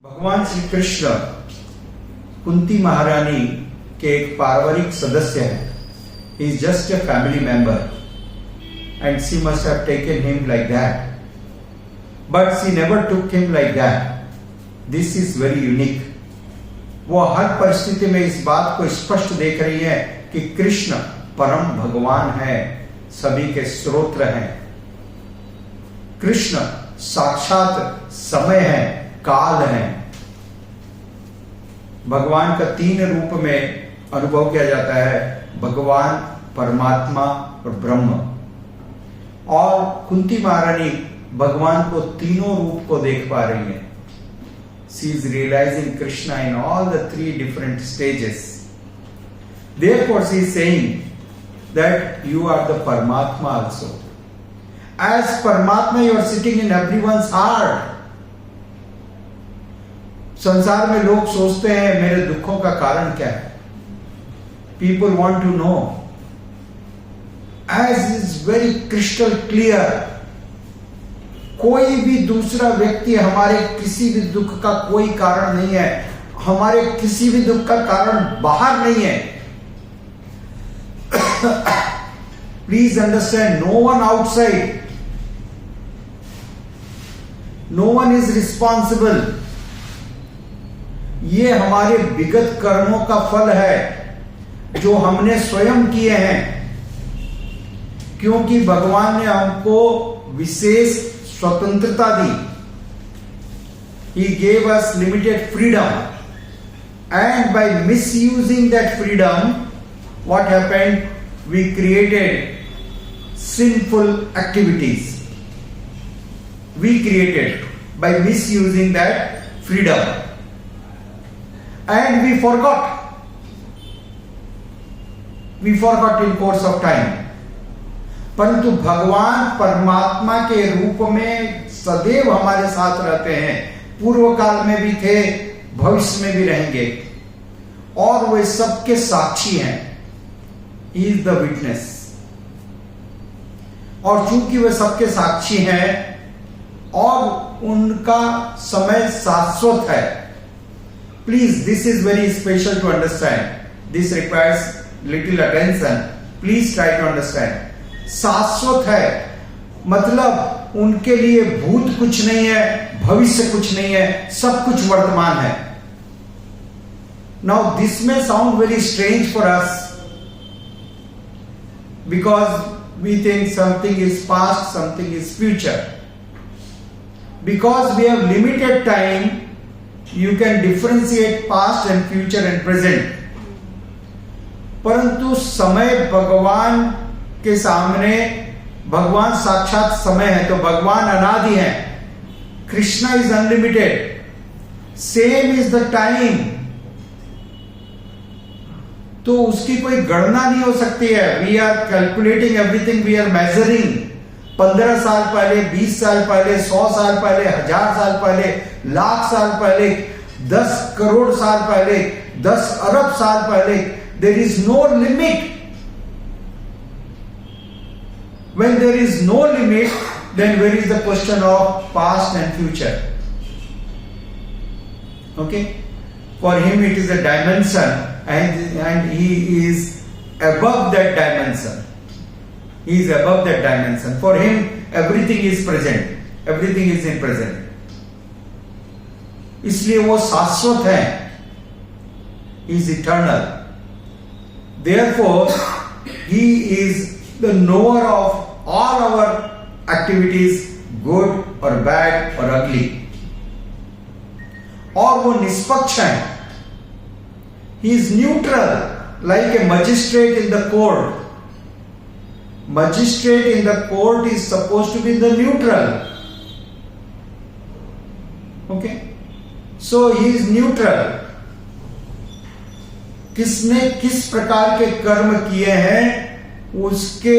भगवान श्री कृष्ण कुंती महारानी के एक पारिवारिक सदस्य हैं. He is just a family member and she must have taken him like that. But she never took him like that. This is very unique. वो हर परिस्थिति में इस बात को स्पष्ट देख रही है कि कृष्ण परम भगवान है, सभी के स्रोत हैं. कृष्ण साक्षात समय है, काल है. भगवान का 3 रूप में अनुभव किया जाता है, भगवान, परमात्मा और ब्रह्म. और कुंती महारानी भगवान को तीनों रूप को देख पा रही है. She is realizing Krishna in all the 3 different stages. Therefore she is saying that you are the Paramatma also. As Paramatma you are sitting in everyone's heart. संसार में लोग सोचते हैं मेरे दुखों का कारण क्या है. People want to know. As is very crystal clear. कोई भी दूसरा व्यक्ति हमारे किसी भी दुख का कोई कारण नहीं है, हमारे किसी भी दुख का कारण बाहर नहीं है. Please understand, no one outside, no one is responsible. ये हमारे विगत कर्मों का फल है जो हमने स्वयं किए हैं, क्योंकि भगवान ने हमको विशेष स्वतंत्रता दी. He gave us limited freedom, and by misusing that freedom, what happened? We created sinful activities. We created by misusing that freedom, and we forgot. We forgot in course of time. परंतु भगवान परमात्मा के रूप में सदैव हमारे साथ रहते हैं. पूर्व काल में भी थे, भविष्य में भी रहेंगे, और वे सबके साक्षी हैं. He is the witness. और चूंकि वे सबके साक्षी हैं और उनका समय शाश्वत है. Please, this is very special to understand. This requires little attention. Please try to understand. शाश्वत है मतलब उनके लिए भूत कुछ नहीं है, भविष्य कुछ नहीं है, सब कुछ वर्तमान है. Now this may sound very strange for us because we think something is past, something is future. Because we have limited time, you can differentiate past and future and present. परंतु समय भगवान के सामने, भगवान साक्षात समय है, तो भगवान अनादि है. Krishna is unlimited. Same is the time. तो उसकी कोई गणना नहीं हो सकती है. We are calculating everything, we are measuring. 15 साल पहले, 20 साल पहले, 100 साल पहले, 1000 साल पहले, लाख साल पहले, 10 करोड़ साल पहले, 10 अरब साल पहले. There is no limit. When there is no limit, then where is the question of past and future? Okay? For him it is a dimension, and he is above that dimension. He is above that dimension. For him everything is present. Everything is in present. इसलिए वो शाश्वत है. He is eternal. Therefore, he is the knower of all our activities, good or bad or ugly. और वो निष्पक्ष है. He is neutral, like a magistrate in the court. Magistrate in the court is supposed to be the neutral. Okay? So he is neutral. किसने किस प्रकार के कर्म किए हैं, उसके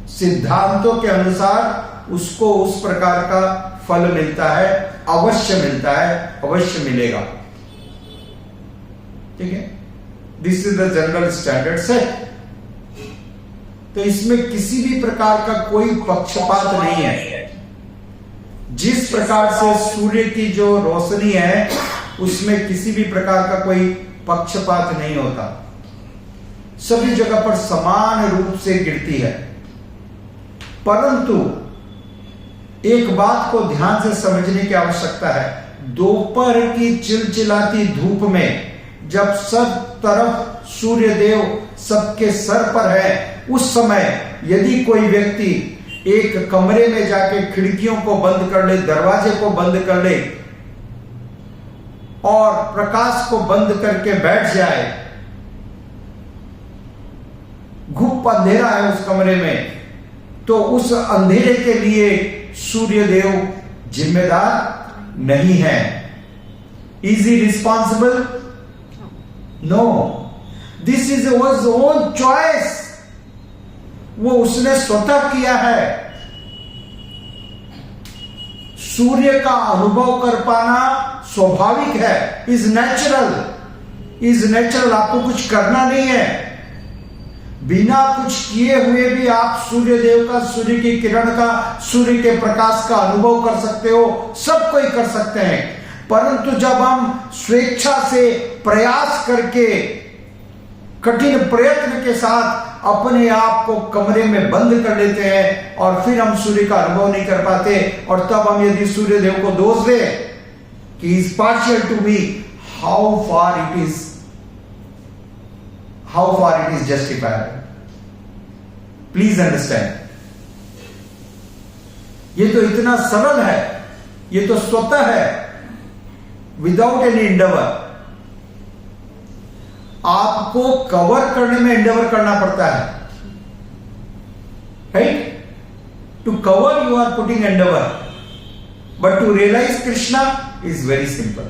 सिद्धांतों के अनुसार उसको उस प्रकार का फल मिलता है. अवश्य मिलता है, अवश्य मिलेगा. ठीक है? This is the general standard set. तो इसमें किसी भी प्रकार का कोई पक्षपात नहीं है. जिस प्रकार से सूर्य की जो रोशनी है उसमें किसी भी प्रकार का कोई पक्षपात नहीं होता, सभी जगह पर समान रूप से गिरती है। परंतु एक बात को ध्यान से समझने की आवश्यकता है, दोपहर की चिलचिलाती धूप में जब सब तरफ सूर्य देव सबके सर पर है, उस समय यदि कोई व्यक्ति एक कमरे में जाके खिड़कियों को बंद कर ले, दरवाजे को बंद कर ले और प्रकाश को बंद करके बैठ जाए, घुप अंधेरा है उस कमरे में, तो उस अंधेरे के लिए सूर्य देव जिम्मेदार नहीं है। Is he responsible? No, this is his own choice. वो उसने स्वतः किया है। सूर्य का अनुभव कर पाना स्वाभाविक है, इज नेचुरल। आपको कुछ करना नहीं है, बिना कुछ किए हुए भी आप सूर्य देव का, सूर्य की किरण का, सूर्य के प्रकाश का अनुभव कर सकते हो, सब कोई कर सकते हैं। परंतु जब हम स्वेच्छा से प्रयास करके कठिन प्रयत्न के साथ अपने आप को कमरे में बंद कर लेते हैं और फिर हम सूर्य का अनुभव नहीं कर पाते, और तब हम यदि सूर्य देव को दोष दें कि is partial to me, how far it is justified? Please understand, ये तो इतना सरल है, ये तो स्वतः है, विदाउट एनी इंडेवर। आपको कवर करने में इंडेवर करना पड़ता है, right? To cover you are putting endeavour, but to realise Krishna is very simple,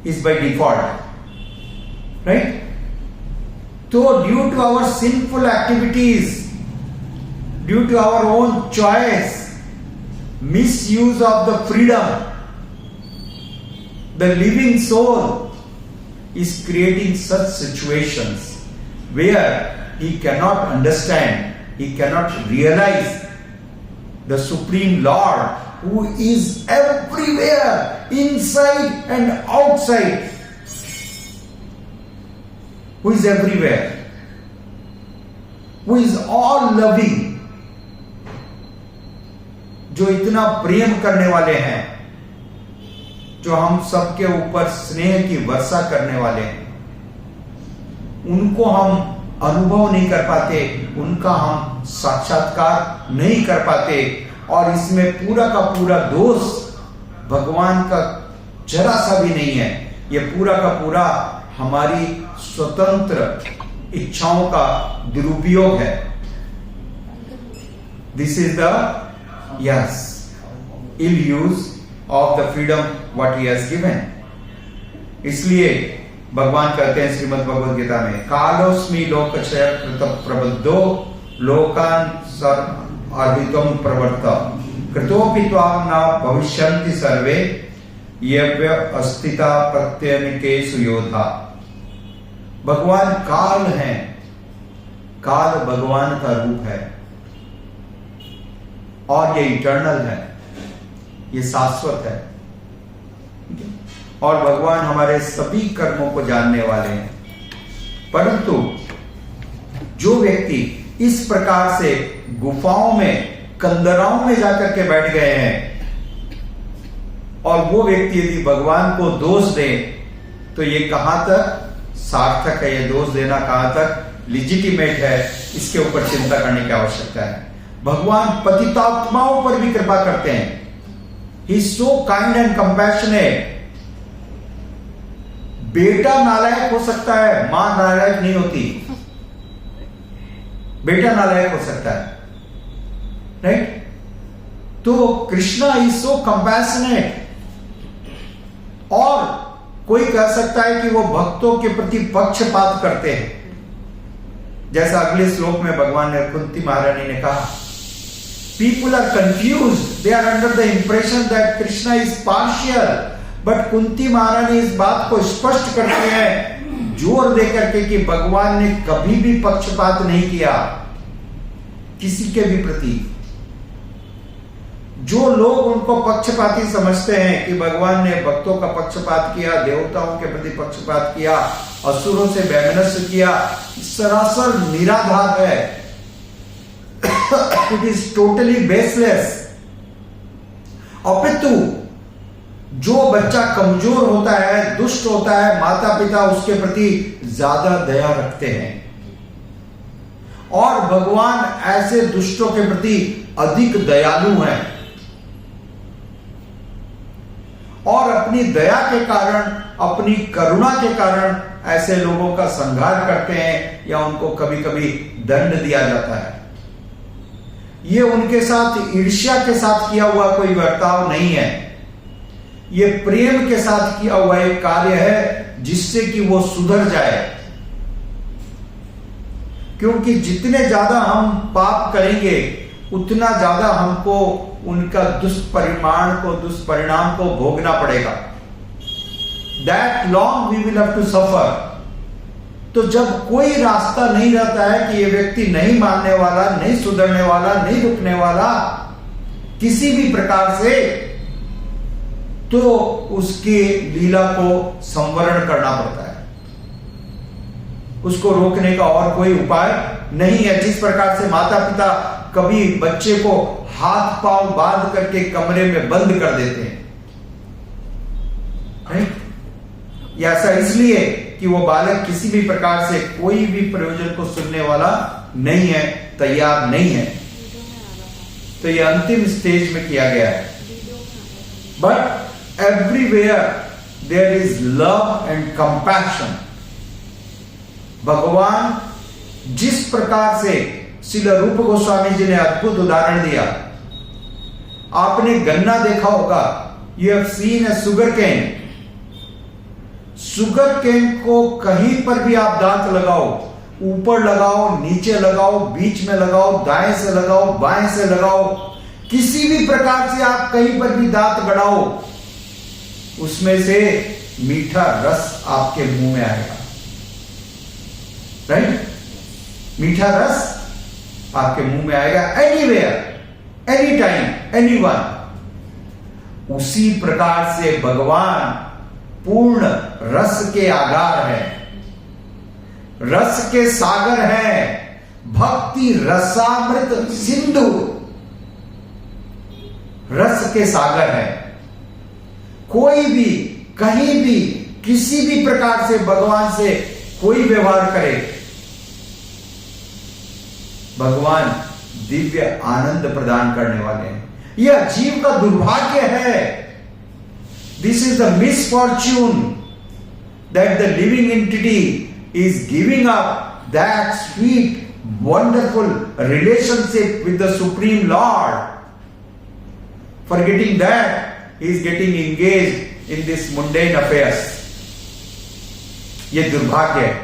is by default, right? तो due to our sinful activities, due to our own choice, misuse of the freedom, the living soul is creating such situations where he cannot understand, he cannot realize the Supreme Lord who is everywhere, inside and outside, who is everywhere, who is all loving, जो इतना प्रेम करने वाले हैं, जो हम सबके ऊपर स्नेह की वर्षा करने वाले हैं, उनको हम अनुभव नहीं कर पाते, उनका हम साक्षात्कार नहीं कर पाते, और इसमें पूरा का पूरा दोष भगवान का जरा सा भी नहीं है। ये पूरा का पूरा हमारी स्वतंत्र इच्छाओं का दुरुपयोग है। This is the ill use of the freedom what he has given. इसलिए भगवान कहते हैं श्रीमद् भगवद गीता में, कालोस्मि लोकक्षय कृत प्रबद्धो लोकान अर्हितम प्रवर्त कृतोपि त्वां न भविष्यन्ति सर्वे यव्य अस्थिता प्रत्यनिकेषु योधा। भगवान काल हैं, काल भगवान का रूप है, और ये इटर्नल है, ये शाश्वत है, और भगवान हमारे सभी कर्मों को जानने वाले हैं। परंतु जो व्यक्ति इस प्रकार से गुफाओं में, कंदराओं में जाकर के बैठ गए हैं, और वो व्यक्ति यदि भगवान को दोष दे, तो ये कहां तक सार्थक है, ये दोष देना कहां तक लिजिटिमेट है, इसके ऊपर चिंता करने की आवश्यकता है। भगवान पतितात्माओं पर भी कृपा करते हैं। He is so kind and compassionate. बेटा नालायक हो सकता है, मां नालायक नहीं होती। बेटा नालायक हो सकता है, राइट? तो कृष्णा इज सो कंपैशनेट, और कोई कह सकता है कि वो भक्तों के प्रति पक्षपात करते हैं, जैसा अगले श्लोक में भगवान ने कुंती महारानी ने कहा, people are confused, they are under the impression that Krishna is partial, but Kunti महारानी इस बात को स्पष्ट करते हैं जोर देकर के कि भगवान ने कभी भी पक्षपात नहीं किया किसी के भी प्रति। जो लोग उनको पक्षपाती समझते हैं कि भगवान ने भक्तों का पक्षपात किया, देवताओं के प्रति पक्षपात किया, असुरों से वैमनस्य किया, सरासर निराधार है। It is totally baseless. अपितु जो बच्चा कमजोर होता है, दुष्ट होता है, माता पिता उसके प्रति ज्यादा दया रखते हैं और भगवान ऐसे दुष्टों के प्रति अधिक दयालु हैं और अपनी दया के कारण, अपनी करुणा के कारण ऐसे लोगों का संहार करते हैं या उनको कभी कभी दंड दिया जाता है। ये उनके साथ ईर्ष्या के साथ किया हुआ कोई बर्ताव नहीं है, ये प्रेम के साथ किया हुआ एक कार्य है जिससे कि वो सुधर जाए। क्योंकि जितने ज्यादा हम पाप करेंगे उतना ज्यादा हमको उनका दुष्परिणाम को भोगना पड़ेगा। That long we will have to suffer। तो जब कोई रास्ता नहीं रहता है कि ये व्यक्ति नहीं मानने वाला, नहीं सुधरने वाला, नहीं रुकने वाला किसी भी प्रकार से, तो उसकी लीला को संवरण करना पड़ता है। उसको रोकने का और कोई उपाय नहीं है। जिस प्रकार से माता पिता कभी बच्चे को हाथ पांव बांध करके कमरे में बंद कर देते हैं, या ऐसा इसलिए कि वो बालक किसी भी प्रकार से कोई भी प्रयोजन को सुनने वाला नहीं है, तैयार नहीं है। तो ये अंतिम स्टेज में किया गया है। But everywhere there is love and compassion. भगवान जिस प्रकार से श्रील रूप गोस्वामी जी ने अद्भुत उदाहरण दिया, आपने गन्ना देखा होगा, you have seen a sugar cane. Sugar cane को कहीं पर भी आप दांत लगाओ, ऊपर लगाओ, नीचे लगाओ, बीच में लगाओ, दाएं से लगाओ, बाएं से लगाओ, किसी भी प्रकार से आप कहीं पर भी दांत गड़ाओ, उसमें से मीठा रस आपके मुंह में आएगा। राइट? मीठा रस आपके मुंह में आएगा, एनीवेयर, एनी टाइम, एनीवन। उसी प्रकार से भगवान पूर्ण रस के आगार है, रस के सागर है, भक्ति रसामृत सिंधु, रस के सागर है। कोई भी कहीं भी किसी भी प्रकार से भगवान से कोई व्यवहार करे, भगवान दिव्य आनंद प्रदान करने वाले हैं। यह जीव का दुर्भाग्य है। This is the misfortune that the living entity is giving up that sweet, wonderful relationship with the Supreme Lord, forgetting that he is getting engaged in this mundane affairs. ये दुर्भाग्य है।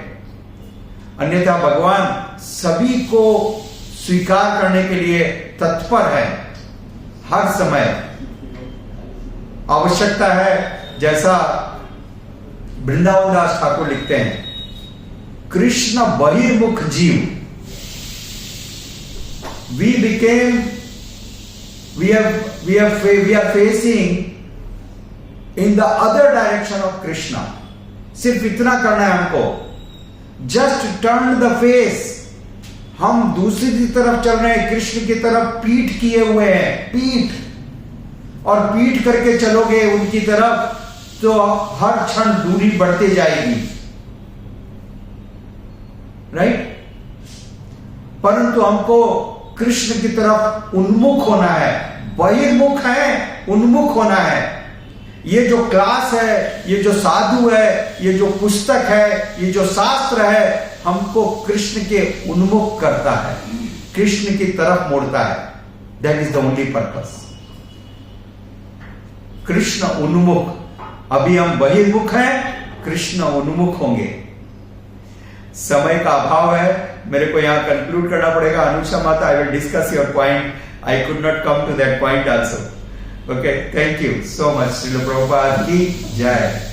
अन्यथा भगवान सभी को स्वीकार करने के लिए तत्पर है, हर समय आवश्यकता है। जैसा वृंदावन दास ठाकुर लिखते हैं, कृष्ण बहिर्मुख जीव। we are facing in the other direction of Krishna। सिर्फ इतना करना है हमको, जस्ट टर्न द फेस। हम दूसरी तरफ चल रहे हैं, कृष्ण की तरफ पीठ किए हुए हैं, पीठ, और पीठ करके चलोगे उनकी तरफ तो हर क्षण दूरी बढ़ती जाएगी। राइट? परंतु हमको कृष्ण की तरफ उन्मुख होना है। बहिर्मुख है, उन्मुख होना है। ये जो क्लास है, ये जो साधु है, ये जो पुस्तक है, ये जो शास्त्र है, हमको कृष्ण के उन्मुख करता है, कृष्ण की तरफ मोड़ता है। That is the only purpose. Krishna उन्मुख। अभी हम बहिर्मुख हैं, कृष्ण उन्मुख होंगे। समय का अभाव है, मेरे को यहां कंक्लूड करना पड़ेगा। अनुषा माता, I will discuss your point. I could not come to that point also. Okay, thank you so much. Srila Prabhupada की जय।